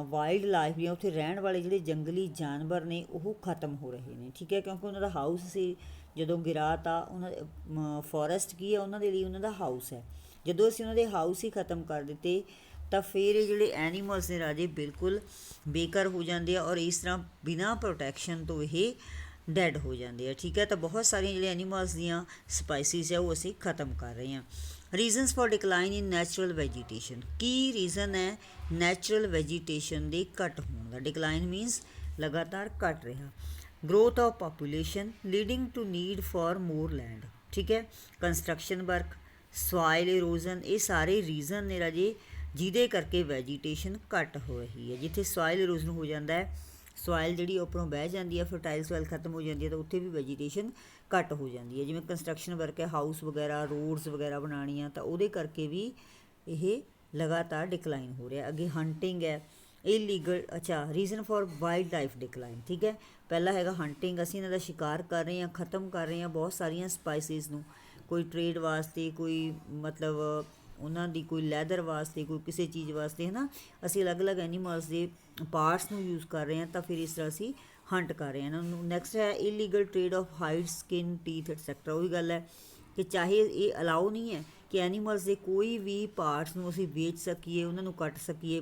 ਵਾਈਲਡ ਲਾਈਫ ਦੀਆਂ ਉੱਥੇ ਰਹਿਣ ਵਾਲੇ ਜਿਹੜੇ ਜੰਗਲੀ ਜਾਨਵਰ ਨੇ ਉਹ ਖਤਮ ਹੋ ਰਹੇ ਨੇ। ਠੀਕ ਹੈ। ਕਿਉਂਕਿ ਉਹਨਾਂ ਦਾ ਹਾਊਸ ਸੀ ਜਦੋਂ ਗਿਰਾ ਤਾਂ ਉਹਨਾਂ ਫੋਰੈਸਟ ਕੀ ਹੈ ਉਹਨਾਂ ਦੇ ਲਈ ਉਹਨਾਂ ਦਾ ਹਾਊਸ ਹੈ। ਜਦੋਂ ਅਸੀਂ ਉਹਨਾਂ ਦੇ ਹਾਊਸ ਹੀ ਖਤਮ ਕਰ ਦਿੱਤੇ ਤਾਂ ਫਿਰ ਇਹ ਜਿਹੜੇ ਐਨੀਮਲਸ ਨੇ ਰਾਜੇ ਬਿਲਕੁਲ ਬੇਘਰ ਹੋ ਜਾਂਦੇ ਆ ਔਰ ਇਸ ਤਰ੍ਹਾਂ ਬਿਨਾਂ ਪ੍ਰੋਟੈਕਸ਼ਨ ਤੋਂ ਇਹ ਡੈਡ ਹੋ ਜਾਂਦੇ ਆ। ਠੀਕ ਹੈ। ਤਾਂ ਬਹੁਤ ਸਾਰੀਆਂ ਜਿਹੜੇ ਐਨੀਮਲਸ ਦੀਆਂ ਸਪਾਈਸੀਜ਼ ਹੈ ਉਹ ਅਸੀਂ ਖਤਮ ਕਰ ਰਹੇ ਹਾਂ। Reasons for decline in natural vegetation, ਕੀ ਰੀਜ਼ਨ ਹੈ ਨੈਚੁਰਲ ਵੈਜੀਟੇਸ਼ਨ ਦੇ ਘੱਟ ਹੋਣ ਦਾ? ਡਿਕਲਾਈਨ ਮੀਨਸ ਲਗਾਤਾਰ ਘੱਟ ਰਿਹਾ। Growth of population leading to need for more land. ਠੀਕ ਹੈ। ਕੰਸਟਰਕਸ਼ਨ ਵਰਕ, ਸੋਇਲ ਇਰੋਜ਼ਨ, ਇਹ ਸਾਰੇ ਰੀਜ਼ਨ ਨੇ ਰਾਜੇ ਜਿਹਦੇ ਕਰਕੇ ਵੈਜੀਟੇਸ਼ਨ ਘੱਟ ਹੋ ਰਹੀ ਹੈ। ਜਿੱਥੇ ਸੋਇਲ ਇਰੋਜ਼ਨ ਹੋ ਜਾਂਦਾ ਹੈ, ਸੋਇਲ ਜਿਹੜੀ ਉੱਪਰੋਂ ਬਹਿ ਜਾਂਦੀ ਹੈ, ਫਰਟਾਈਲ ਸੋਇਲ ਖਤਮ ਹੋ ਜਾਂਦੀ ਹੈ ਤਾਂ ਉੱਥੇ ਵੀ ਵੈਜੀਟੇਸ਼ਨ ਘੱਟ ਹੋ ਜਾਂਦੀ ਹੈ। ਜਿਵੇਂ ਕੰਸਟਰਕਸ਼ਨ ਵਰਕ ਹੈ, ਹਾਊਸ ਵਗੈਰਾ ਰੋਡਸ ਵਗੈਰਾ ਬਣਾਉਣੀਆਂ ਤਾਂ ਉਹਦੇ ਕਰਕੇ ਵੀ ਇਹ ਲਗਾਤਾਰ ਡਿਕਲਾਈਨ ਹੋ ਰਿਹਾ। ਅੱਗੇ ਹੰਟਿੰਗ ਹੈ, illegal. Reason for wildlife decline. ਠੀਕ ਹੈ। ਪਹਿਲਾ ਹੈਗਾ ਹੰਟਿੰਗ, ਅਸੀਂ ਇਹਨਾਂ ਦਾ ਸ਼ਿਕਾਰ ਕਰ ਰਹੇ ਹਾਂ, ਖਤਮ ਕਰ ਰਹੇ ਹਾਂ ਬਹੁਤ ਸਾਰੀਆਂ ਸਪਾਈਸਿਸ ਨੂੰ, ਕੋਈ ਟ੍ਰੇਡ ਵਾਸਤੇ, ਕੋਈ ਮਤਲਬ ਉਹਨਾਂ ਦੀ ਕੋਈ ਲੈਦਰ ਵਾਸਤੇ, ਕੋਈ ਕਿਸੇ ਚੀਜ਼ ਵਾਸਤੇ, ਹੈ ਨਾ। ਅਸੀਂ ਅਲੱਗ-ਅਲੱਗ ਐਨੀਮਲਸ ਦੇ ਪਾਰਟਸ ਨੂੰ ਯੂਜ਼ ਕਰ ਰਹੇ ਹਾਂ ਤਾਂ ਫਿਰ ਇਸ ਤਰ੍ਹਾਂ ਅਸੀਂ ਹੰਟ ਕਰ ਰਹੇ ਹਾਂ ਇਹਨਾਂ ਨੂੰ। ਨੈਕਸਟ ਹੈ illegal trade of hide, skin, teeth et cetera. ਉਹੀ ਗੱਲ ਹੈ ਕਿ ਚਾਹੇ ਇਹ ਅਲਾਓ ਨਹੀਂ ਹੈ ਕਿ ਐਨੀਮਲਸ ਦੇ ਕੋਈ ਵੀ ਪਾਰਟਸ ਨੂੰ ਅਸੀਂ ਵੇਚ ਸਕੀਏ, ਉਹਨਾਂ ਨੂੰ ਕੱਟ ਸਕੀਏ,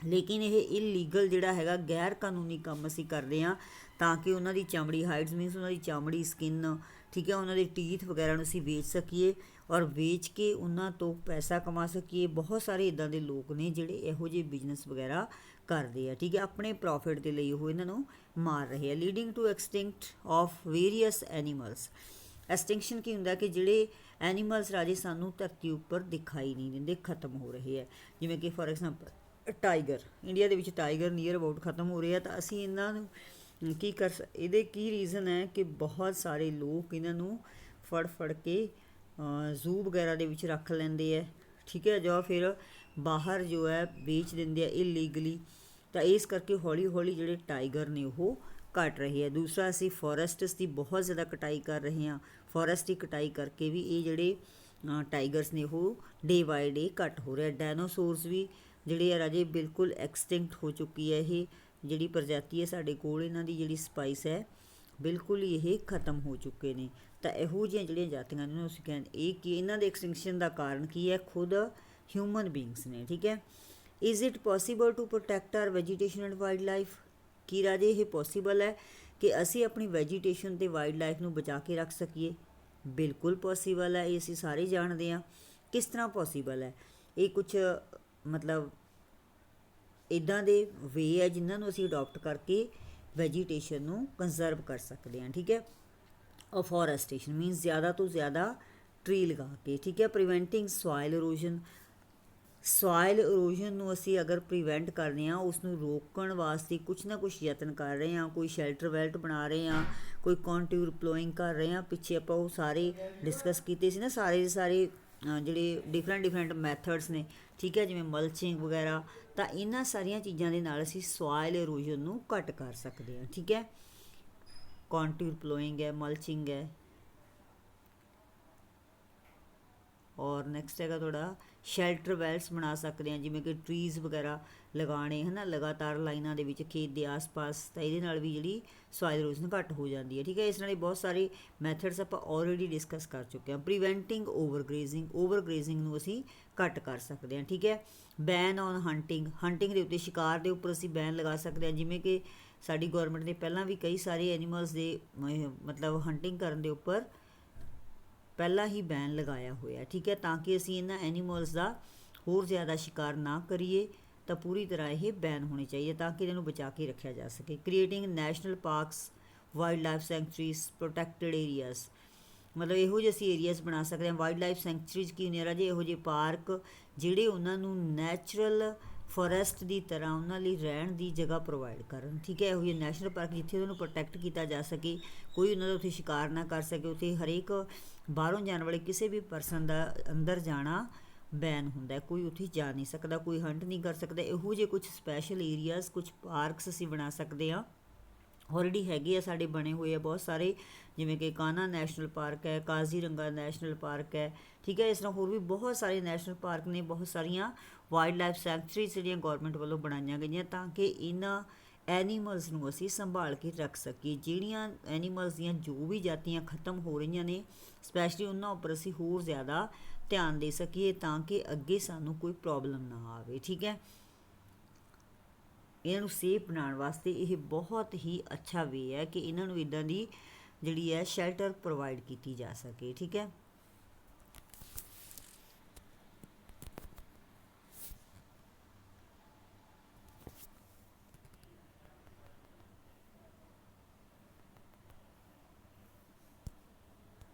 ਲੇਕਿਨ ਇਹ ਇਲੀਗਲ ਜਿਹੜਾ ਹੈਗਾ ਗੈਰ ਕਾਨੂੰਨੀ ਕੰਮ ਅਸੀਂ ਕਰਦੇ ਹਾਂ ਤਾਂ ਕਿ ਉਹਨਾਂ ਦੀ ਚਮੜੀ, ਹਾਈਡਸ ਮੀਨਸ ਉਹਨਾਂ ਦੀ ਚਮੜੀ, ਸਕਿਨ, ਠੀਕ ਹੈ, ਉਹਨਾਂ ਦੇ ਟੀਥ ਵਗੈਰਾ ਨੂੰ ਅਸੀਂ ਵੇਚ ਸਕੀਏ ਔਰ ਵੇਚ ਕੇ ਉਹਨਾਂ ਤੋਂ ਪੈਸਾ ਕਮਾ ਸਕੀਏ। ਬਹੁਤ ਸਾਰੇ ਇੱਦਾਂ ਦੇ ਲੋਕ ਨੇ ਜਿਹੜੇ ਇਹੋ ਜਿਹੇ ਬਿਜ਼ਨਸ ਵਗੈਰਾ ਕਰਦੇ ਆ। ਠੀਕ ਹੈ। ਆਪਣੇ ਪ੍ਰੋਫਿਟ ਦੇ ਲਈ ਉਹ ਇਹਨਾਂ ਨੂੰ ਮਾਰ ਰਹੇ ਆ। Leading to extinct of various animals. Extinction ਕੀ ਹੁੰਦਾ ਕਿ ਜਿਹੜੇ ਐਨੀਮਲਸ ਰਾਜੇ ਸਾਨੂੰ ਧਰਤੀ ਉੱਪਰ ਦਿਖਾਈ ਨਹੀਂ ਦਿੰਦੇ, ਖਤਮ ਹੋ ਰਹੇ ਆ। ਜਿਵੇਂ ਕਿ ਫੋਰ ਐਗਜ਼ਾਮਪਲ ਟਾਈਗਰ, ਇੰਡੀਆ ਦੇ ਵਿੱਚ ਟਾਈਗਰ ਨੀਅਰ ਅਬਾਊਟ ਖਤਮ ਹੋ ਰਹੇ ਆ ਤਾਂ ਅਸੀਂ ਇਹਨਾਂ ਨੂੰ ਕੀ ਇਹਦੇ ਕੀ ਰੀਜ਼ਨ ਹੈ ਕਿ ਬਹੁਤ ਸਾਰੇ ਲੋਕ ਇਹਨਾਂ ਨੂੰ ਫੜ ਕੇ ਜ਼ੂ ਵਗੈਰਾ ਦੇ ਵਿੱਚ ਰੱਖ ਲੈਂਦੇ ਹੈ। ਠੀਕ ਹੈ। ਜਾਂ ਫਿਰ ਬਾਹਰ ਜੋ ਹੈ ਵੇਚ ਦਿੰਦੇ ਆ ਇਲੀਗਲੀ ਤਾਂ ਇਸ ਕਰਕੇ ਹੌਲੀ ਹੌਲੀ ਜਿਹੜੇ ਟਾਈਗਰ ਨੇ ਉਹ ਘਟ ਰਹੇ ਆ। ਦੂਸਰਾ ਅਸੀਂ ਫੋਰੈਸਟਸ ਦੀ ਬਹੁਤ ਜ਼ਿਆਦਾ ਕਟਾਈ ਕਰ ਰਹੇ ਹਾਂ, ਫੋਰੈਸਟ ਦੀ ਕਟਾਈ ਕਰਕੇ ਵੀ ਇਹ ਜਿਹੜੇ ਟਾਈਗਰਸ ਨੇ ਉਹ ਡੇ ਬਾਏ ਡੇ ਘੱਟ ਹੋ ਰਿਹਾ। ਡਾਇਨਾਸੋਰਸ ਵੀ ਜਿਹੜੇ ਆ ਰਾਜੇ ਬਿਲਕੁਲ ਐਕਸਟਿੰਕਟ ਹੋ ਚੁੱਕੀ ਹੈ। ਇਹ ਜਿਹੜੀ ਪ੍ਰਜਾਤੀ ਹੈ ਸਾਡੇ ਕੋਲ, ਇਹਨਾਂ ਦੀ ਜਿਹੜੀ ਸਪਾਈਸ ਹੈ ਬਿਲਕੁਲ ਹੀ ਇਹ ਖਤਮ ਹੋ ਚੁੱਕੇ ਨੇ। ਤਾਂ ਇਹੋ ਜਿਹੀਆਂ ਜਿਹੜੀਆਂ ਜਾਤੀਆਂ ਨੇ ਅਸੀਂ ਕਹਿੰਦੇ ਇਹ ਕੀ ਇਹਨਾਂ ਦੇ ਐਕਸਟਿੰਕਸ਼ਨ ਦਾ ਕਾਰਨ ਕੀ ਹੈ? ਖੁਦ ਹਿਊਮਨ ਬੀਇੰਗਸ ਨੇ। ਠੀਕ ਹੈ। Is it possible to protect our vegetation and wild life? ਕੀ ਰਾਜੇ ਇਹ ਪੋਸੀਬਲ ਹੈ ਕਿ ਅਸੀਂ ਆਪਣੀ ਵੈਜੀਟੇਸ਼ਨ ਅਤੇ ਵਾਈਲਡ ਲਾਈਫ ਨੂੰ ਬਚਾ ਕੇ ਰੱਖ ਸਕੀਏ? ਬਿਲਕੁਲ ਪੋਸੀਬਲ ਹੈ। ਇਹ ਅਸੀਂ ਸਾਰੇ ਜਾਣਦੇ ਹਾਂ। ਕਿਸ ਤਰ੍ਹਾਂ ਪੋਸੀਬਲ ਹੈ? ਇਹ ਕੁਛ ਮਤਲਬ ਇੱਦਾਂ ਦੇ ਵੇ ਹੈ ਜਿਨ੍ਹਾਂ ਨੂੰ ਅਸੀਂ ਅਡੋਪਟ ਕਰਕੇ ਵੈਜੀਟੇਸ਼ਨ ਨੂੰ ਕੰਜ਼ਰਵ ਕਰ ਸਕਦੇ ਹਾਂ। ਠੀਕ ਹੈ। ਅਫੋਰੈਸਟੇਸ਼ਨ ਮੀਨਸ ਜ਼ਿਆਦਾ ਤੋਂ ਜ਼ਿਆਦਾ ਟਰੀ ਲਗਾ ਕੇ। ਠੀਕ ਹੈ। ਪ੍ਰੀਵੈਂਟਿੰਗ ਸੋਇਲ ਇਰੋਜ਼ਨ, ਸੋਇਲ ਇਰੋਜ਼ਨ ਨੂੰ ਅਸੀਂ ਅਗਰ ਪ੍ਰੀਵੈਂਟ ਕਰਦੇ ਹਾਂ, ਉਸ ਨੂੰ ਰੋਕਣ ਵਾਸਤੇ ਕੁਛ ਨਾ ਕੁਛ ਯਤਨ ਕਰ ਰਹੇ ਹਾਂ, ਕੋਈ ਸ਼ੈਲਟਰ ਵੈਲਟ ਬਣਾ ਰਹੇ ਹਾਂ, ਕੋਈ ਕੰਟੂਰ ਪਲੋਇੰਗ ਕਰ ਰਹੇ ਹਾਂ। ਪਿੱਛੇ ਆਪਾਂ ਉਹ ਸਾਰੇ ਡਿਸਕਸ ਕੀਤੇ ਸੀ ਨਾ, ਸਾਰੇ ਦੇ ਸਾਰੇ ਜਿਹੜੇ ਡਿਫਰੈਂਟ ਮੈਥਡਸ ਨੇ। ਠੀਕ ਹੈ। ਜਿਵੇਂ ਮਲਚਿੰਗ ਵਗੈਰਾ, ਤਾਂ ਇਹਨਾਂ ਸਾਰੀਆਂ ਚੀਜ਼ਾਂ ਦੇ ਨਾਲ ਅਸੀਂ ਸੋਇਲ ਇਰੋਜ਼ਨ ਨੂੰ ਘੱਟ ਕਰ ਸਕਦੇ ਹਾਂ। ਠੀਕ ਹੈ। ਕੰਟੂਰ ਪਲੋਇੰਗ ਹੈ, ਮਲਚਿੰਗ ਹੈ, ਔਰ ਨੈਕਸਟ ਹੈਗਾ ਤੁਹਾਡਾ ਸ਼ੈਲਟਰ ਵੈਲਸ ਬਣਾ ਸਕਦੇ ਹਾਂ, ਜਿਵੇਂ ਕਿ ਟਰੀਜ਼ ਵਗੈਰਾ ਲਗਾਉਣੇ, ਹੈ ਨਾ, ਲਗਾਤਾਰ ਲਾਈਨਾਂ ਦੇ ਵਿੱਚ ਖੇਤ ਦੇ ਆਸ-ਪਾਸ। ਤਾਂ ਇਹਦੇ ਨਾਲ ਵੀ ਜਿਹੜੀ ਸੋਇਲ ਇਰੋਜ਼ਨ ਘੱਟ ਹੋ ਜਾਂਦੀ ਹੈ। ਠੀਕ ਹੈ। ਇਸ ਨਾਲ ਬਹੁਤ ਸਾਰੇ ਮੈਥਡਸ ਆਪਾਂ ਆਲਰੇਡੀ ਡਿਸਕਸ ਕਰ ਚੁੱਕੇ ਹਾਂ। ਪ੍ਰੀਵੈਂਟਿੰਗ ਓਵਰਗ੍ਰੇਜ਼ਿੰਗ, ਓਵਰਗ੍ਰੇਜ਼ਿੰਗ ਨੂੰ ਅਸੀਂ ਘੱਟ ਕਰ ਸਕਦੇ ਹਾਂ। ਠੀਕ ਹੈ। ਬੈਨ ਔਨ ਹੰਟਿੰਗ, ਹੰਟਿੰਗ ਦੇ ਉੱਤੇ, ਸ਼ਿਕਾਰ ਦੇ ਉੱਪਰ ਅਸੀਂ ਬੈਨ ਲਗਾ ਸਕਦੇ ਹਾਂ। ਜਿਵੇਂ ਕਿ ਸਾਡੀ ਗੌਰਮੈਂਟ ਨੇ ਪਹਿਲਾਂ ਵੀ ਕਈ ਸਾਰੇ ਐਨੀਮਲਸ ਦੇ ਮਤਲਬ ਹੰਟਿੰਗ ਕਰਨ ਦੇ ਉੱਪਰ ਪਹਿਲਾਂ ਹੀ ਬੈਨ ਲਗਾਇਆ ਹੋਇਆ, ਠੀਕ ਹੈ, ਤਾਂ ਕਿ ਅਸੀਂ ਇਹਨਾਂ ਐਨੀਮਲਸ ਦਾ ਹੋਰ ਜ਼ਿਆਦਾ ਸ਼ਿਕਾਰ ਨਾ ਕਰੀਏ। ਤਾਂ ਪੂਰੀ ਤਰ੍ਹਾਂ ਇਹ ਬੈਨ ਹੋਣੇ ਚਾਹੀਦੇ ਤਾਂ ਕਿ ਇਹਨਾਂ ਨੂੰ ਬਚਾ ਕੇ ਰੱਖਿਆ ਜਾ ਸਕੇ। Creating national parks, wild life sanctuaries, protected areas, ਮਤਲਬ ਇਹੋ ਜਿਹੇ ਅਸੀਂ ਏਰੀਆਜ਼ ਬਣਾ ਸਕਦੇ ਹਾਂ। ਵਾਈਲਡ ਲਾਈਫ ਸੈਂਚੁਰੀਜ਼ ਕੀ ਹੁੰਦੀਆਂ ਰਾਜੇ? ਇਹੋ ਜਿਹੇ ਪਾਰਕ ਜਿਹੜੇ ਉਹਨਾਂ ਨੂੰ ਨੈਚੁਰਲ ਫੋਰੈਸਟ ਦੀ ਤਰ੍ਹਾਂ ਉਹਨਾਂ ਲਈ ਰਹਿਣ ਦੀ ਜਗ੍ਹਾ ਪ੍ਰੋਵਾਈਡ ਕਰਨ, ਠੀਕ ਹੈ। ਇਹੋ ਜਿਹੇ ਨੈਸ਼ਨਲ ਪਾਰਕ ਜਿੱਥੇ ਉਹਨਾਂ ਨੂੰ ਪ੍ਰੋਟੈਕਟ ਕੀਤਾ ਜਾ ਸਕੇ, ਕੋਈ ਉਹਨਾਂ ਦਾ ਉੱਥੇ ਸ਼ਿਕਾਰ ਨਾ ਕਰ ਸਕੇ। ਉੱਥੇ ਹਰੇਕ ਬਾਹਰੋਂ ਜਾਣ ਵਾਲੇ ਕਿਸੇ ਵੀ ਪਰਸਨ ਦਾ ਅੰਦਰ ਜਾਣਾ ਬੈਨ ਹੁੰਦਾ, ਕੋਈ ਉੱਥੇ ਜਾ ਨਹੀਂ ਸਕਦਾ, ਕੋਈ ਹੰਟ ਨਹੀਂ ਕਰ ਸਕਦਾ। ਇਹੋ ਜਿਹੇ ਕੁਛ ਸਪੈਸ਼ਲ ਏਰੀਆਜ਼, ਕੁਛ ਪਾਰਕਸ ਅਸੀਂ ਬਣਾ ਸਕਦੇ ਹਾਂ। ਆਲਰੇਡੀ ਹੈਗੇ ਆ ਸਾਡੇ ਬਣੇ ਹੋਏ ਆ ਬਹੁਤ ਸਾਰੇ, ਜਿਵੇਂ ਕਿ ਕਾन्हा ਨੈਸ਼ਨਲ ਪਾਰਕ ਹੈ, ਕਾਜ਼ੀਰੰਗਾ ਨੈਸ਼ਨਲ ਪਾਰਕ ਹੈ, ਠੀਕ ਹੈ। ਇਸ ਤਰ੍ਹਾਂ ਹੋਰ ਵੀ ਬਹੁਤ ਸਾਰੇ ਨੈਸ਼ਨਲ ਪਾਰਕ ਨੇ, ਬਹੁਤ ਸਾਰੀਆਂ ਵਾਈਲਡ ਲਾਈਫ ਸੈਂਚੁਰੀਜ਼ ਜਿਹੜੀਆਂ ਗੌਰਮੈਂਟ ਵੱਲੋਂ ਬਣਾਈਆਂ ਗਈਆਂ ਤਾਂ ਕਿ ਇਹਨਾਂ ਐਨੀਮਲਸ ਨੂੰ ਅਸੀਂ ਸੰਭਾਲ ਕੇ ਰੱਖ ਸਕੀਏ। ਜਿਹੜੀਆਂ ਐਨੀਮਲਸ ਦੀਆਂ ਜੋ ਵੀ ਜਾਤੀਆਂ ਖਤਮ ਹੋ ਰਹੀਆਂ ਨੇ, ਸਪੈਸ਼ਲੀ ਉਹਨਾਂ ਉੱਪਰ ਅਸੀਂ ਹੋਰ ਜ਼ਿਆਦਾ ਧਿਆਨ ਦੇ ਸਕੀਏ ਤਾਂ ਕਿ ਅੱਗੇ ਸਾਨੂੰ ਕੋਈ ਪ੍ਰੋਬਲਮ ਨਾ ਆਵੇ, ਠੀਕ ਹੈ। ਇਹਨਾਂ ਨੂੰ ਸੇਫ ਬਣਾਉਣ ਵਾਸਤੇ ਇਹ ਬਹੁਤ ਹੀ ਅੱਛਾ ਵੇ ਹੈ ਕਿ ਇਹਨਾਂ ਨੂੰ ਇੱਦਾਂ ਦੀ ਜਿਹੜੀ ਹੈ ਸ਼ੈਲਟਰ ਪ੍ਰੋਵਾਈਡ ਕੀਤੀ ਜਾ ਸਕੇ, ਠੀਕ ਹੈ।